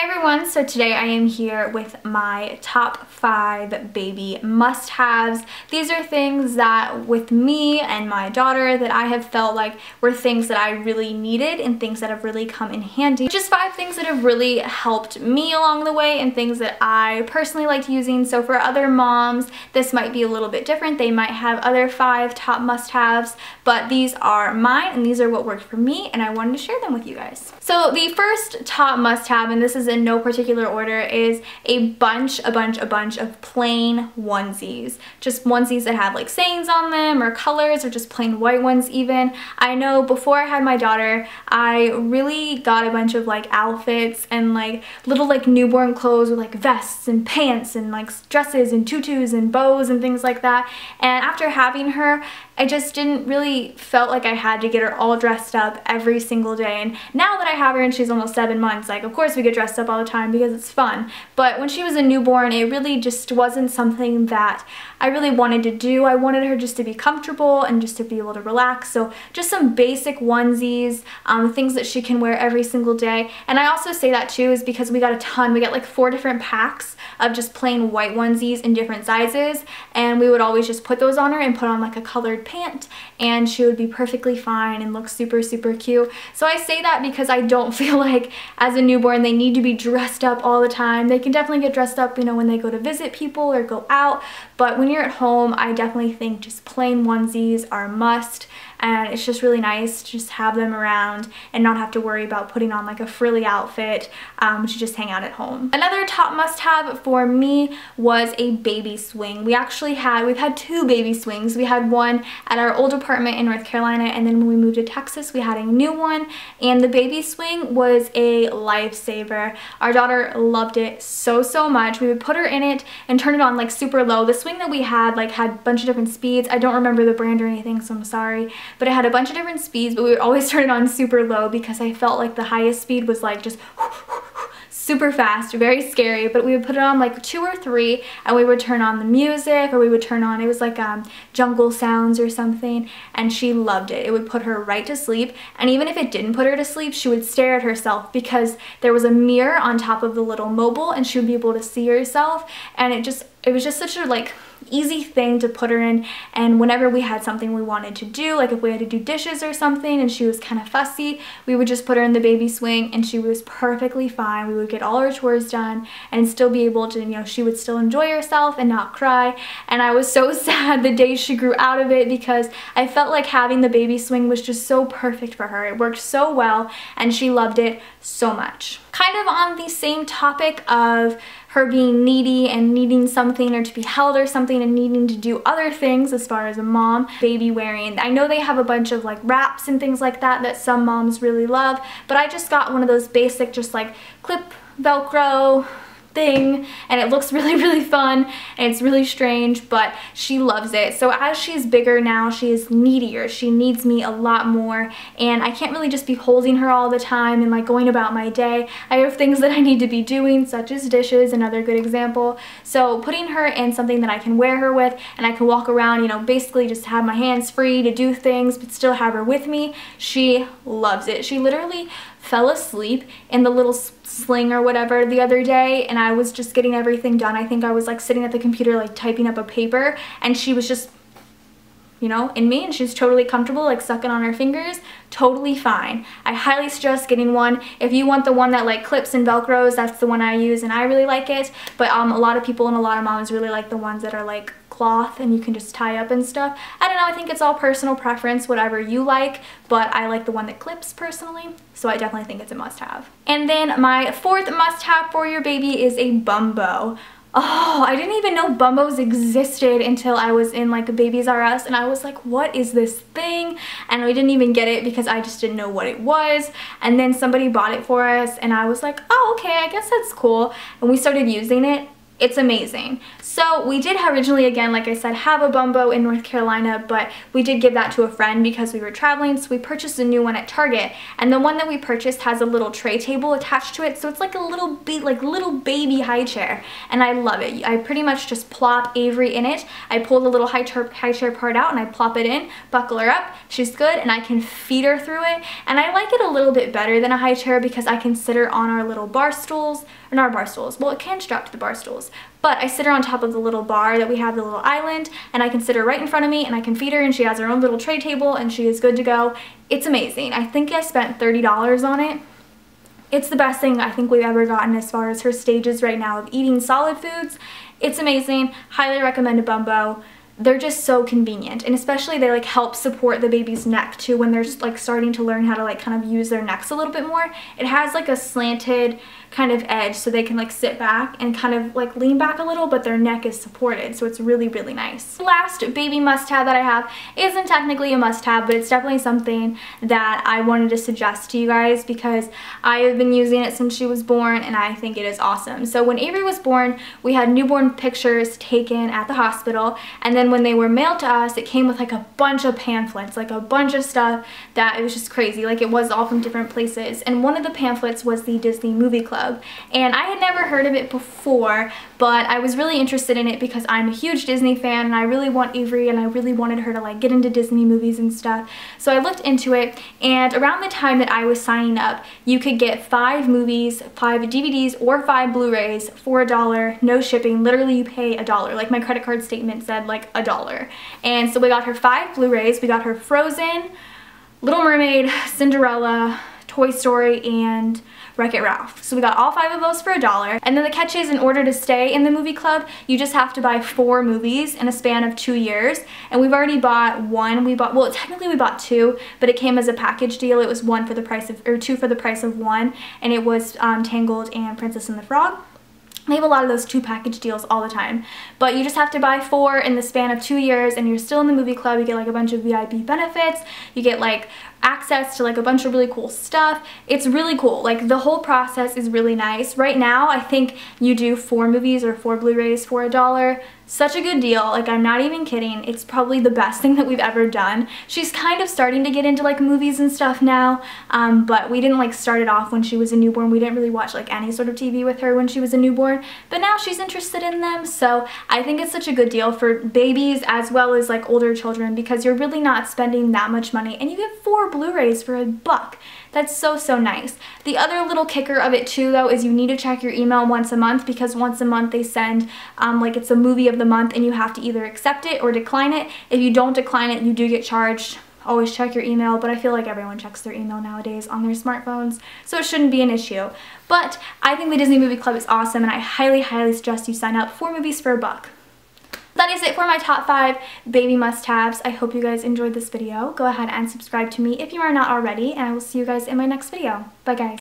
Hi everyone, so today I am here with my top 5 baby must-haves. These are things that with me and my daughter that I have felt like were things that I really needed and things that have really come in handy. Just 5 things that have really helped me along the way and things that I personally liked using. So for other moms, this might be a little bit different. They might have other 5 top must-haves, but these are mine and these are what worked for me and I wanted to share them with you guys. So the first top must-have, and this is in no particular order, is a bunch of plain onesies. Just onesies that have like sayings on them or colors or just plain white ones even. I know before I had my daughter, I really got a bunch of like outfits and like little like newborn clothes with like vests and pants and like dresses and tutus and bows and things like that. And after having her, I just didn't really felt like I had to get her all dressed up every single day. And now that I have her and she's almost 7 months, like of course we get dressed up all the time because it's fun. But when she was a newborn, it really just wasn't something that I really wanted to do. I wanted her just to be comfortable and just to be able to relax. So just some basic onesies, things that she can wear every single day. And I also say that too is because we got a ton. We got like 4 different packs of just plain white onesies in different sizes. And we would always just put those on her and put on like a colored pant and she would be perfectly fine and look super cute. So I say that because I don't feel like as a newborn they need to be dressed up all the time. They can definitely get dressed up, you know, when they go to visit people or go out, but when you're at home I definitely think just plain onesies are a must. And it's just really nice to just have them around and not have to worry about putting on like a frilly outfit to just hang out at home. Another top must-have for me was a baby swing. We've had 2 baby swings. We had one at our old apartment in North Carolina, and then when we moved to Texas we had a new one, and the baby swing was a lifesaver. Our daughter loved it so much. We would put her in it and turn it on like super low. The swing that we had like had a bunch of different speeds. I don't remember the brand or anything, so I'm sorry. But it had a bunch of different speeds, but we would always turn it on super low because I felt like the highest speed was like just super fast, very scary. But we would put it on like 2 or 3 and we would turn on the music, or we would turn on, it was like jungle sounds or something, and she loved it. It would put her right to sleep. And even if it didn't put her to sleep, she would stare at herself because there was a mirror on top of the little mobile and she would be able to see herself. And it was just such a like easy thing to put her in. And whenever we had something we wanted to do, like if we had to do dishes or something and she was kind of fussy, we would just put her in the baby swing and she was perfectly fine. We would get all her chores done and still be able to, you know, she would still enjoy herself and not cry. And I was so sad the day she grew out of it because I felt like having the baby swing was just so perfect for her. It worked so well and she loved it so much. Kind of on the same topic of her being needy and needing something or to be held or something and needing to do other things as far as a mom, baby wearing. I know they have a bunch of like wraps and things like that some moms really love, but I just got one of those basic just like clip Velcro thing, and it looks really fun and it's really strange, but she loves it. So as she's bigger now, she is needier. She needs me a lot more and I can't really just be holding her all the time and like going about my day. I have things that I need to be doing, such as dishes, another good example. So putting her in something that I can wear her with and I can walk around, you know, basically just have my hands free to do things but still have her with me, she loves it. She literally fell asleep in the little sling or whatever the other day and I was just getting everything done. I think I was like sitting at the computer like typing up a paper and she was just, you know, in me, and she's totally comfortable like sucking on her fingers, totally fine. I highly suggest getting one. If you want the one that like clips and velcros, that's the one I use and I really like it, but a lot of people and a lot of moms really like the ones that are like cloth and you can just tie up and stuff. I don't know, I think it's all personal preference, whatever you like, but I like the one that clips personally, so I definitely think it's a must-have. And then my 4th must-have for your baby is a bumbo. Oh, I didn't even know bumbos existed until I was in like Babies R Us and I was like, what is this thing? And we didn't even get it because I just didn't know what it was. And then somebody bought it for us and I was like, oh, okay, I guess that's cool. And we started using it. It's amazing. So we did originally, again, like I said, have a Bumbo in North Carolina, but we did give that to a friend because we were traveling, so we purchased a new one at Target, and the one that we purchased has a little tray table attached to it, so it's like a little baby high chair, and I love it. I pretty much just plop Avery in it. I pull the little high chair part out and I plop it in, buckle her up, she's good, and I can feed her through it. And I like it a little bit better than a high chair because I can sit her on our little bar stools, or not bar stools, well, it can strap to the bar stools, but I sit her on top of the little bar that we have, the little island, and I can sit her right in front of me and I can feed her, and she has her own little tray table and she is good to go. It's amazing. I think I spent $30 on it. It's the best thing I think we've ever gotten as far as her stages right now of eating solid foods. It's amazing. Highly recommend a Bumbo. They're just so convenient, and especially they like help support the baby's neck too when they're like starting to learn how to like kind of use their necks a little bit more. It has like a slanted kind of edge so they can like sit back and kind of like lean back a little, but their neck is supported, so it's really, really nice. The last baby must-have that I have isn't technically a must-have, but it's definitely something that I wanted to suggest to you guys because I have been using it since she was born and I think it is awesome. So when Avery was born, we had newborn pictures taken at the hospital, and then when they were mailed to us, it came with like a bunch of pamphlets, like a bunch of stuff that it was just crazy. Like it was all from different places, and one of the pamphlets was the Disney Movie Club. And I had never heard of it before, but I was really interested in it because I'm a huge Disney fan and I really want Avery and I really wanted her to like get into Disney movies and stuff. So I looked into it, and around the time that I was signing up, you could get 5 movies, 5 DVDs, or 5 Blu-rays for $1, no shipping. Literally you pay $1. Like my credit card statement said like $1. And so we got her 5 Blu-rays. We got her Frozen, Little Mermaid, Cinderella, Toy Story, and Wreck-It Ralph. So we got all 5 of those for $1. And then the catch is, in order to stay in the movie club, you just have to buy 4 movies in a span of 2 years. And we've already bought one. Well, technically we bought 2, but it came as a package deal. It was 1 for the price of, or 2 for the price of 1, and it was Tangled and Princess and the Frog. They have a lot of those 2 package deals all the time, but you just have to buy 4 in the span of 2 years, and you're still in the movie club. You get like a bunch of VIP benefits. You get like access to like a bunch of really cool stuff. It's really cool. Like the whole process is really nice. Right now, I think you do 4 movies or 4 Blu-rays for $1. Such a good deal. Like, I'm not even kidding. It's probably the best thing that we've ever done. She's kind of starting to get into like movies and stuff now, but we didn't like start it off when she was a newborn. We didn't really watch like any sort of TV with her when she was a newborn, but now she's interested in them. So I think it's such a good deal for babies as well as like older children, because you're really not spending that much money, and you get 4 Blu-rays for $1. That's so, so nice. The other little kicker of it too, though, is you need to check your email once a month, because once a month they send like it's a movie of the month, and you have to either accept it or decline it. If you don't decline it, you do get charged. Always check your email, but I feel like everyone checks their email nowadays on their smartphones, so it shouldn't be an issue. But I think the Disney Movie Club is awesome, and I highly, highly suggest you sign up. 4 movies for $1. That is it for my top 5 baby must-haves. I hope you guys enjoyed this video. Go ahead and subscribe to me if you are not already, and I will see you guys in my next video. Bye, guys.